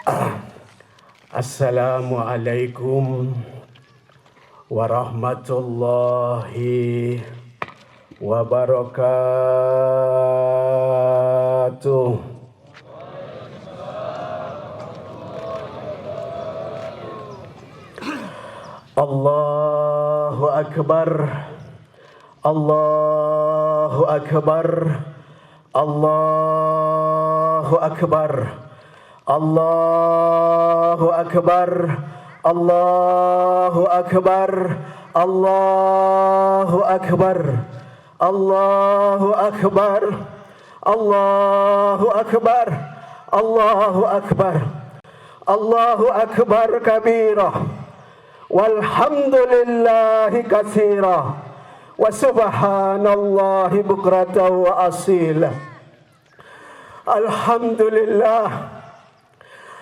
Assalamualaikum warahmatullahi wabarakatuh. Allahu Akbar, Allahu Akbar, Allahu Akbar, Allahu Akbar, Allahu Akbar, Allahu Akbar, Allahu Akbar, Allahu Akbar, Allahu Akbar, Allahu Akbar kabira, walhamdulillahi katsira, wa subhanallahi bukratan wa asila. Alhamdulillah,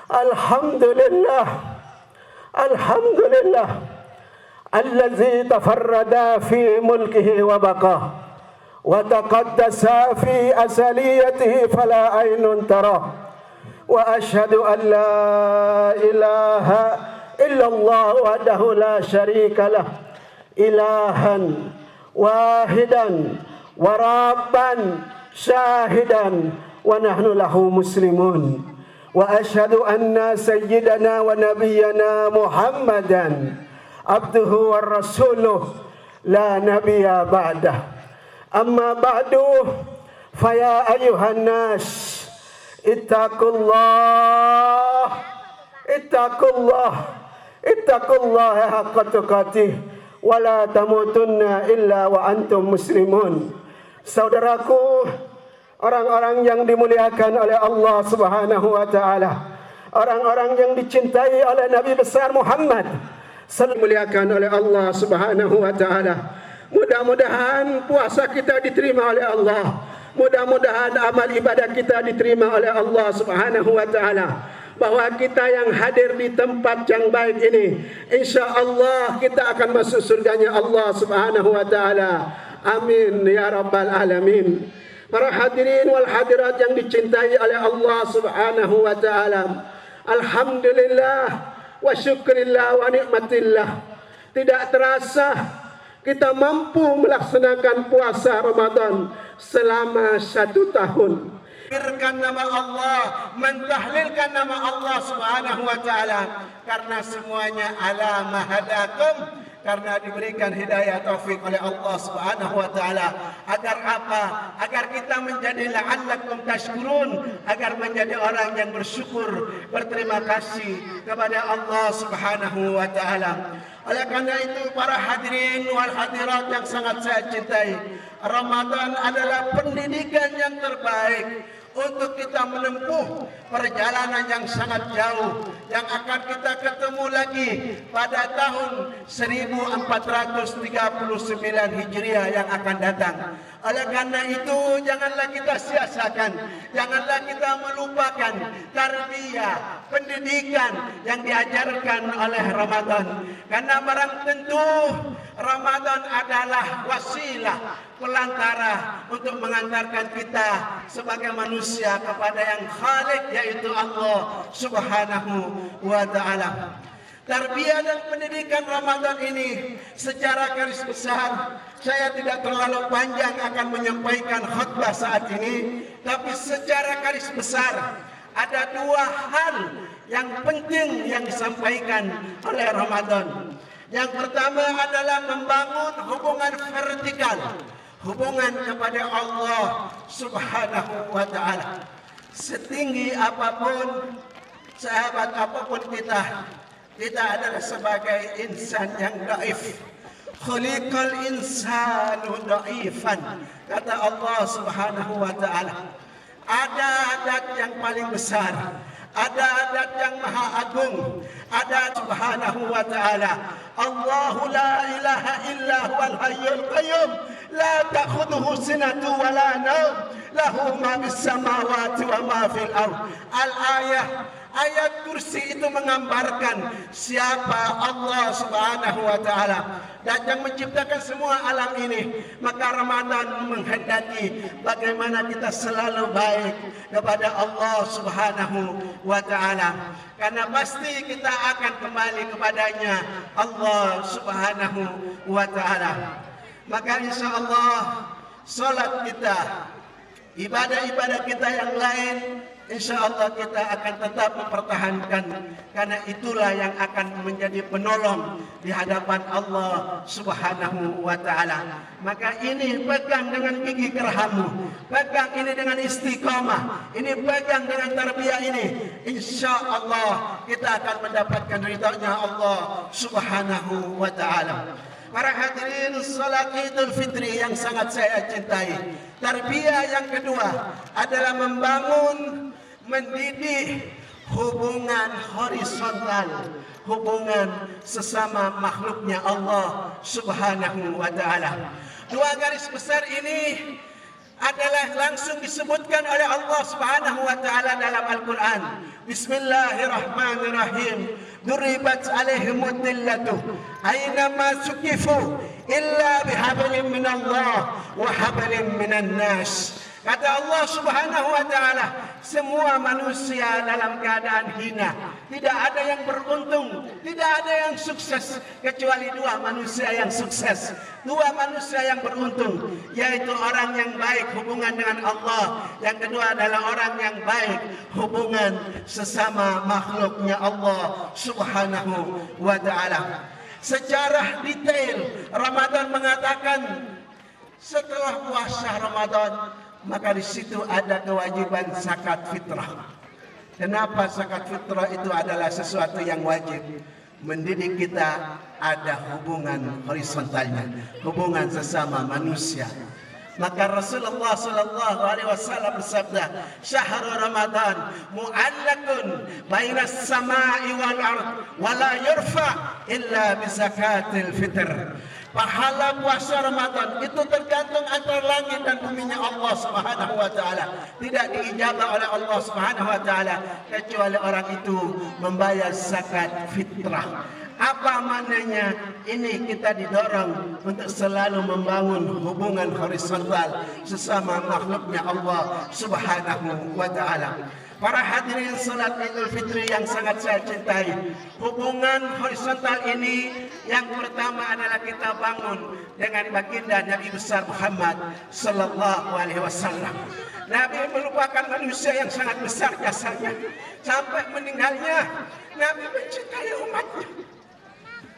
alhamdulillah, alhamdulillah, allazi tafarrada fi mulkihi wa baqa wa taqaddasa fi asaliyatihi fala aynun tara, wa ashhadu an la ilaha illallah wahdahu la syarika lah, ilahan wahidan wa rabban syahidan wa nahnu lahu muslimun. Wa ashhadu anna sayyidana wa nabiyyana Muhammadan abduhu wa rasuluh la nabiyya ba'dah. Amma ba'du, faya ayuhan nas ittaqullah, ittaqullah, ittaqullah haqqa tuqatih wa la tamutunna illa wa antum muslimun. Saudaraku, orang-orang yang dimuliakan oleh Allah Subhanahu wa taala, orang-orang yang dicintai oleh Nabi besar Muhammad, dimuliakan oleh Allah Subhanahu wa taala. Mudah-mudahan puasa kita diterima oleh Allah. Mudah-mudahan amal ibadah kita diterima oleh Allah Subhanahu wa taala. Bahwa kita yang hadir di tempat yang baik ini, insya-Allah kita akan masuk surganya Allah Subhanahu wa taala. Amin ya rabbal alamin. Para hadirin wal hadirat yang dicintai oleh Allah Subhanahu wa taala, alhamdulillah wa syukrillah wa nikmatillah. Tidak terasa kita mampu melaksanakan puasa Ramadan selama 1 tahun. Mentakbirkan nama Allah, mentahlilkan nama Allah Subhanahu wa taala, karena semuanya ala mahadakum, karena diberikan hidayah taufik oleh Allah Subhanahu wa taala. Agar apa? Agar kita menjadi la'allakum tashkurun, agar menjadi orang yang bersyukur, berterima kasih kepada Allah Subhanahu wa taala. Oleh karena itu, para hadirin wal hadirat yang sangat saya cintai, Ramadan adalah pendidikan yang terbaik untuk kita menempuh perjalanan yang sangat jauh yang akan kita ketemu lagi pada tahun 1439 Hijriah yang akan datang. Oleh karena itu, janganlah kita sia-siakan, janganlah kita melupakan tarbiyah, pendidikan yang diajarkan oleh Ramadan. Karena barang tentu Ramadan adalah wasilah, pelantara untuk mengantarkan kita sebagai manusia kepada yang Khalik, yaitu Allah Subhanahu wa taala. Tarbiyah dan pendidikan Ramadan ini secara garis besar, saya tidak terlalu panjang akan menyampaikan khutbah saat ini, tapi secara garis besar ada 2 hal yang penting yang disampaikan oleh Ramadan. Yang pertama adalah membangun hubungan vertikal, hubungan kepada Allah Subhanahu wa taala. Setinggi apapun, sahabat apapun kita adalah sebagai insan yang dhaif. Khuliqal insanu dhaifan, kata Allah Subhanahu wa taala. Ada adat yang paling besar, ada adat yang maha agung, ada Subhanahu wa taala. Allahu la ilaha illa huwal hayyul qayyum, la ta'khudhuhu sinatun wa la nawm, lahu ma bis samawati wa ma fil ardh. Al-ayah Ayat kursi itu menggambarkan siapa Allah Subhanahu wa taala dan yang menciptakan semua alam ini. Maka Ramadan menghendaki bagaimana kita selalu baik kepada Allah Subhanahu wa taala, karena pasti kita akan kembali kepadanya Allah Subhanahu wa taala. Maka insyaallah salat kita, ibadah-ibadah kita yang lain, insyaallah kita akan tetap mempertahankan, karena itulah yang akan menjadi penolong di hadapan Allah Subhanahu wa taala. Maka ini pegang dengan gigi geraham, pegang ini dengan istiqamah, ini pegang dengan tarbiyah ini, insyaallah kita akan mendapatkan ridha-Nya Allah Subhanahu wa taala. Para hadirin salat Idul Fitri yang sangat saya cintai, tarbiyah yang kedua adalah membangun, mendidik hubungan horizontal, hubungan sesama makhluknya Allah Subhanahu wa taala. Dua garis besar ini adalah langsung disebutkan oleh Allah Subhanahu wa taala dalam Al-Qur'an. Bismillahirrahmanirrahim. Duribat alaihimud dillatu aynama sukifu illa bihablin minallah wa hablin minan nas. Kata Allah Subhanahu wa taala, semua manusia dalam keadaan hina. Tidak ada yang beruntung, tidak ada yang sukses kecuali dua manusia yang sukses, dua manusia yang beruntung, yaitu orang yang baik hubungan dengan Allah, yang kedua adalah orang yang baik hubungan sesama makhluknya Allah Subhanahu wa taala. Secara detail Ramadan mengatakan setelah puasa Ramadan, maka di situ ada kewajiban zakat fitrah. Kenapa zakat fitrah itu adalah sesuatu yang wajib? Mendidik kita ada hubungan horizontalnya, hubungan sesama manusia. Maka Rasulullah sallallahu alaihi wasallam bersabda, "Syahrul Ramadan mu'allaqun bainas samai wal ard wa la yurfa illa bi zakatil fitr." Pahala puasa Ramadan itu tergantung antara langit dan buminya Allah Subhanahu wa taala. Tidak diijabah oleh Allah Subhanahu wa taala kecuali orang itu membayar zakat fitrah. Apa maknanya? Ini kita didorong untuk selalu membangun hubungan horizontal sesama makhluknya Allah Subhanahu wa taala. Para hadirin salat Idul Fitri yang sangat saya cintai, hubungan horizontal ini yang pertama adalah kita bangun dengan baginda Nabi besar Muhammad sallallahu alaihi wasallam. Nabi merupakan manusia yang sangat besar jasanya. Sampai meninggalnya Nabi mencintai umatnya.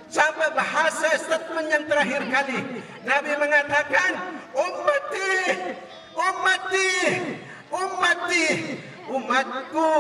Sampai bahasa statement yang terakhir kali Nabi mengatakan, ummati, ummati, ummati, umatku,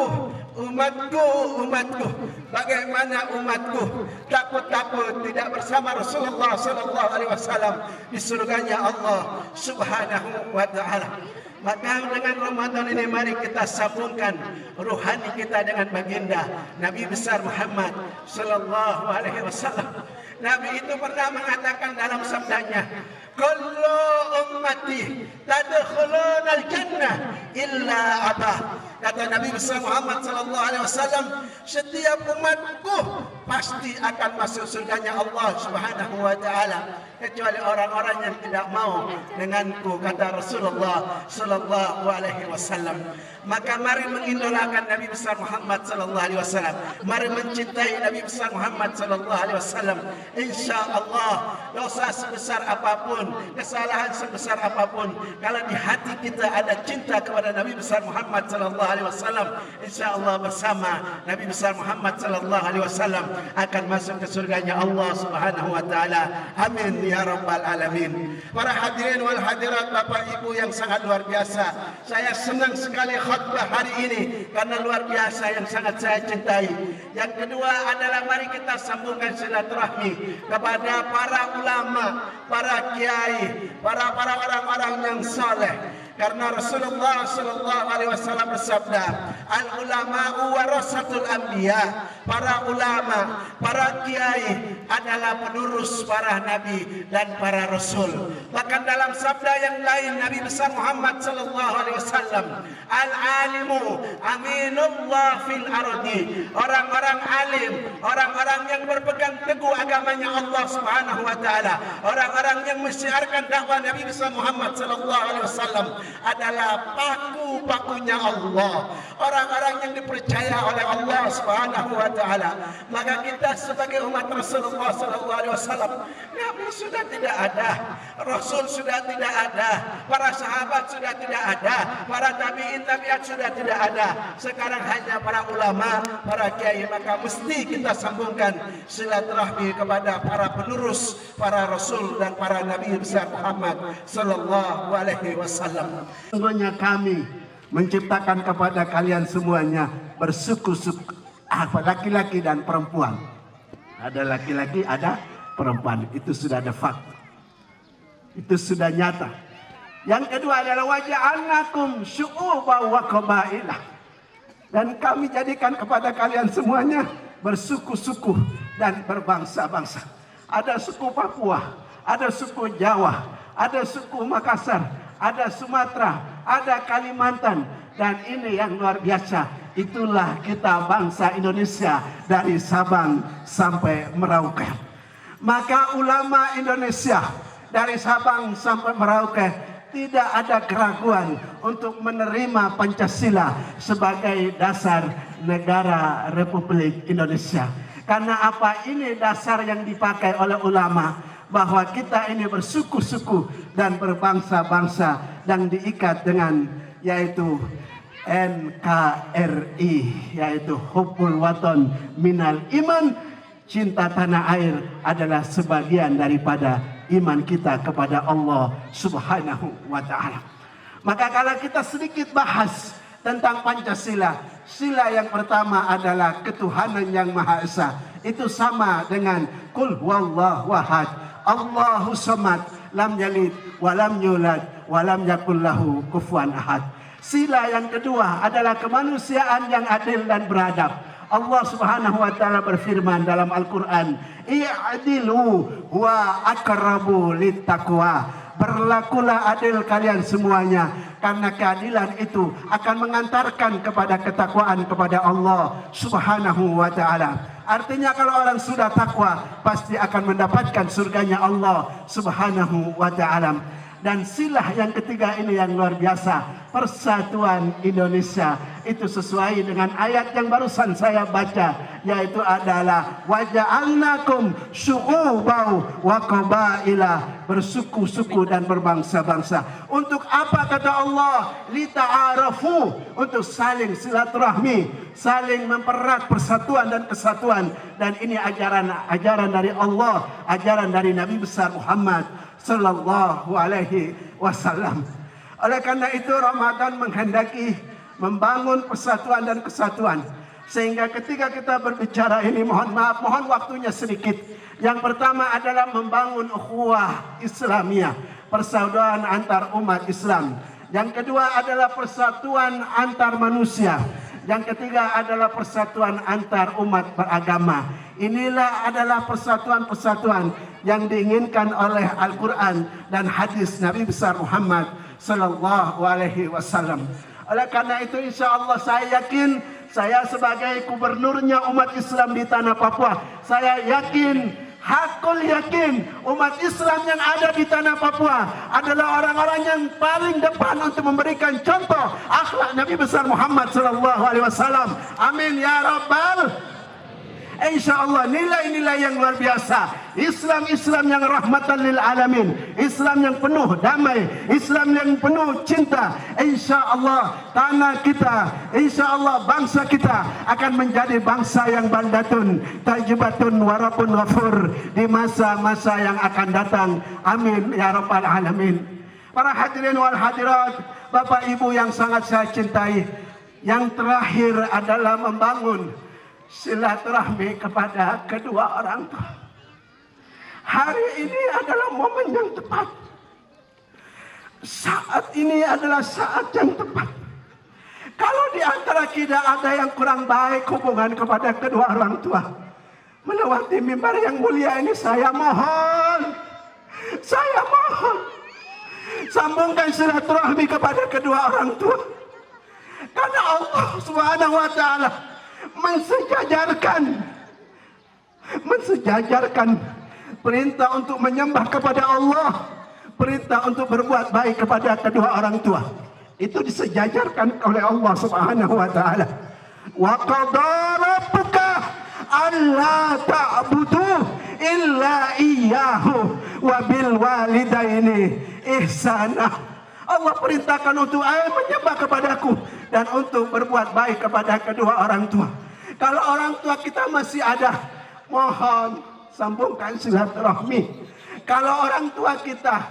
umatku, umatku. Bagaimana umatku takut-takut tidak bersama Rasulullah sallallahu alaihi wasallam di surganya Allah Subhanahu wa taala. Maka dengan Ramadan ini mari kita sambungkan ruhani kita dengan baginda Nabi besar Muhammad sallallahu alaihi wasallam. Nabi itu pernah mengatakan dalam sabdanya, "Kullu ummati tadkhulunal jannah illa Abah." Kata Nabi besar Muhammad sallallahu alaihi wasallam, setiap umatku pasti akan masuk surganya Allah Subhanahu wa taala kecuali orang-orang yang tidak mau denganku, kata Rasulullah sallallahu alaihi wasallam. Maka mari mengidolakan Nabi besar Muhammad sallallahu alaihi wasallam. Mari mencintai Nabi besar Muhammad sallallahu alaihi wasallam. Insyaallah dosa sebesar apapun, kesalahan sebesar apapun, kalau di hati kita ada cinta kepada Nabi besar Muhammad sallallahu alaihi wasallam, insyaallah bersama Nabi besar Muhammad sallallahu alaihi wasallam akan masuk ke surganya Allah Subhanahu wa taala. Amin ya rabbal alamin. Para hadirin wal hadirat, Bapak Ibu yang sangat luar biasa, saya senang sekali khutbah hari ini karena luar biasa yang sangat saya cintai. Yang kedua adalah mari kita sambungkan silaturahmi kepada para ulama, para kiai, para orang-orang yang saleh. Karena Rasulullah sallallahu alaihi wasallam bersabda, "Al ulama'u warasatul anbiya." Para ulama, para kiai adalah penerus para nabi dan para rasul. Bahkan dalam sabda yang lain Nabi besar Muhammad sallallahu alaihi wasallam, al-alimu aminullah fil ardi. Orang-orang alim, orang-orang yang berpegang teguh agamanya Allah Subhanahu wa taala, orang-orang yang mensiarkan dakwah Nabi besar Muhammad sallallahu alaihi wasallam adalah paku-pakunya Allah, orang-orang yang dipercaya oleh Allah Subhanahu wa taala. Maka kita sebagai umat Rasulullah sallallahu alaihi wasallam, Nabi sudah tidak ada, Rasul sudah tidak ada, para sahabat sudah tidak ada, para tabi'in tabi'at sudah tidak ada. Sekarang hanya para ulama, para kiai. Maka mesti kita sambungkan silaturahmi kepada para penerus, para Rasul dan para Nabi besar Muhammad sallallahu alaihi wasallam. Sesungguhnya kami menciptakan kepada kalian semuanya bersuku-suku, laki-laki dan perempuan. Ada laki-laki, ada perempuan. Itu sudah ada fakta. Itu sudah nyata. Yang kedua adalah waja'alnakum syu'uban wa qabailah. Dan kami jadikan kepada kalian semuanya bersuku-suku dan berbangsa-bangsa. Ada suku Papua, ada suku Jawa, ada suku Makassar, ada Sumatera, ada Kalimantan. Dan ini yang luar biasa. Itulah kita bangsa Indonesia dari Sabang sampai Merauke. Maka ulama Indonesia dari Sabang sampai Merauke tidak ada keraguan untuk menerima Pancasila sebagai dasar negara Republik Indonesia. Karena apa? Ini dasar yang dipakai oleh ulama, bahwa kita ini bersuku-suku dan berbangsa-bangsa dan diikat dengan yaitu NKRI, yaitu Hubbul Waton Minal Iman. Cinta tanah air adalah sebagian daripada iman kita kepada Allah Subhanahu wa ta'ala. Maka kalau kita sedikit bahas tentang Pancasila, sila yang pertama adalah ketuhanan yang Maha Esa. Itu sama dengan Qul huwallahu ahad, Allahu samad, lam yalid wa lam yulad wa lam yakul lahu kufuwan ahad. Sila yang kedua adalah kemanusiaan yang adil dan beradab. Allah Subhanahu wa taala berfirman dalam Al-Qur'an, "I'dilu wa aqrabu littaqwa." Berlakulah adil kalian semuanya, karena keadilan itu akan mengantarkan kepada ketakwaan kepada Allah Subhanahu wa taala. Artinya kalau orang sudah takwa pasti akan mendapatkan surganya Allah Subhanahu wa taala. Dan silah yang ketiga ini yang luar biasa, persatuan Indonesia. Itu sesuai dengan ayat yang barusan saya baca, yaitu adalah waja'alnakum syu'uban wa qabaila, bersuku-suku dan berbangsa-bangsa. Untuk apa kata Allah? Lita'arafu, untuk saling silaturahmi, saling mempererat persatuan dan kesatuan. Dan ini ajaran dari Allah, ajaran dari Nabi besar Muhammad sallallahu alaihi wasallam. Oleh karena itu Ramadan menghendaki membangun persatuan dan kesatuan. Sehingga ketika kita berbicara ini, mohon maaf, mohon waktunya sedikit. Yang pertama adalah membangun ukhuwah Islamiyah, persaudaraan antar umat Islam. Yang kedua adalah persatuan antar manusia. Yang ketiga adalah persatuan antar umat beragama. Inilah adalah persatuan-persatuan yang diinginkan oleh Al-Quran dan hadis Nabi besar Muhammad sallallahu alaihi wasallam. Oleh karena itu insya Allah saya yakin, saya sebagai gubernurnya umat Islam di tanah Papua, saya yakin, hakul yakin, umat Islam yang ada di tanah Papua adalah orang-orang yang paling depan untuk memberikan contoh akhlak Nabi besar Muhammad sallallahu alaihi wasallam. Amin ya rabbal. Insya Allah nilai-nilai yang luar biasa, Islam yang rahmatan lil alamin, Islam yang penuh damai, Islam yang penuh cinta. Insya Allah tanah kita, insya Allah bangsa kita akan menjadi bangsa yang baldatun tajibatun warapun ghafur di masa-masa yang akan datang. Amin ya rabbal alamin. Para hadirin wal hadirat, Bapak Ibu yang sangat saya cintai, yang terakhir adalah membangun silaturahmi kepada kedua orang tua. Hari ini adalah momen yang tepat. Saat ini adalah saat yang tepat. Kalau di antara kita ada yang kurang baik hubungan kepada kedua orang tua, melewati mimbar yang mulia ini, saya mohon sambungkan silaturahmi kepada kedua orang tua. Karena Allah Subhanahu wa taala mensejajarkan perintah untuk menyembah kepada Allah, perintah untuk berbuat baik kepada kedua orang tua. Itu disejajarkan oleh Allah Subhanahu wa taala. Wa qadara rabbuka alla ta'budu illa iyyahu wa bil walidaini ihsana. Allah perintahkan untuk menyembah kepadaku dan untuk berbuat baik kepada kedua orang tua. Kalau orang tua kita masih ada, mohon sambungkan silaturahmi. Kalau orang tua kita,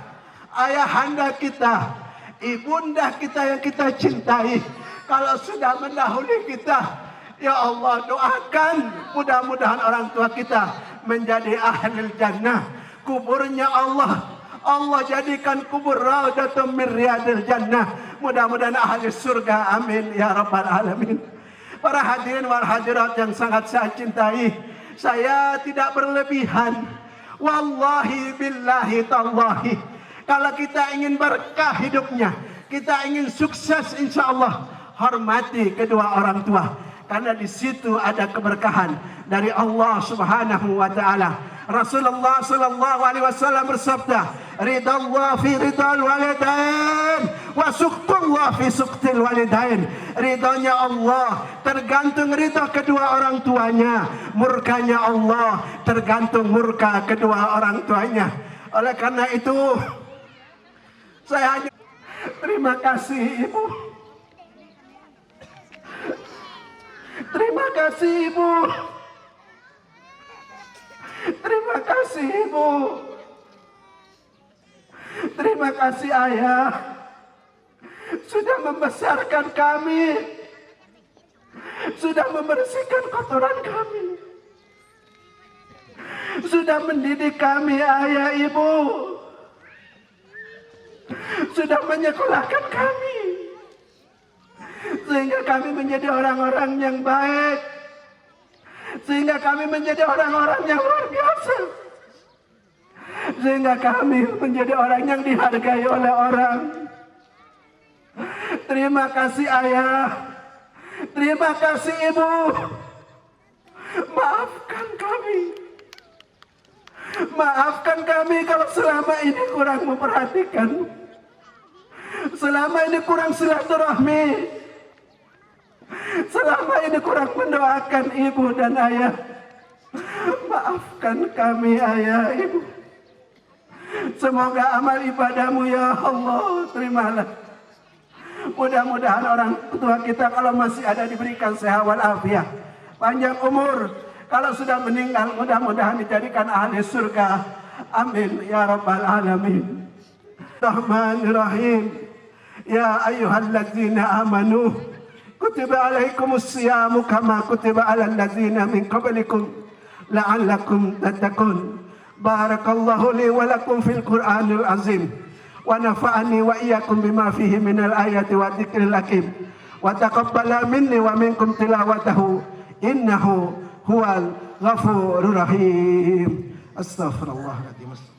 ayahanda kita, ibunda kita yang kita cintai, kalau sudah mendahului kita, ya Allah doakan mudah-mudahan orang tua kita menjadi ahli jannah. Kuburnya Allah jadikan kubur raudatun min riyadil jannah. Mudah-mudahan ahli surga, amin ya rabbal alamin. Para hadirin wal hadirat yang sangat saya cintai, saya tidak berlebihan. Wallahi billahi tallahi, kalau kita ingin berkah hidupnya, kita ingin sukses insya Allah, hormati kedua orang tua. Karena di situ ada keberkahan dari Allah Subhanahu wa taala. Rasulullah sallallahu alaihi wasallam bersabda, ridallah fi ridal walidain wa suqtullah fi suqtil walidain. Ridhonya Allah tergantung ridho kedua orang tuanya, murkanya Allah tergantung murka kedua orang tuanya. Oleh karena itu saya hanya terima kasih Ibu. Terima kasih Ibu. Terima kasih Ibu. Terima kasih Ayah, sudah membesarkan kami, sudah membersihkan kotoran kami, sudah mendidik kami Ayah Ibu, sudah menyekolahkan kami, sehingga kami menjadi orang-orang yang baik, sehingga kami menjadi orang-orang yang luar biasa, sehingga kami menjadi orang yang dihargai oleh orang. Terima kasih Ayah, terima kasih Ibu. Maafkan kami kalau selama ini kurang memperhatikan, selama ini kurang silaturahmi, selama ini kurang mendoakan Ibu dan Ayah. Maafkan kami Ayah Ibu. Semoga amal ibadahmu ya Allah terimalah. Mudah-mudahan orang tua kita kalau masih ada diberikan sehat walafiat, panjang umur. Kalau sudah meninggal mudah-mudahan dijadikan ahli surga. Amin ya rabbal alamin. Rahmanirrahim. Ya ayyuhalladzina amanu kutiba alaikumus siyamu kama kutiba alal ladzina min qablikum la'allakum tattaqun. Barakallahu li wa lakum fil Qur'anil azim wa nafa'ani wa iyyakum bima fihi minal ayati wa dzikril hakim wa taqabbala minni wa minkum tilawatahu innahu huwal ghafurur rahim. Astaghfirullahaladzim.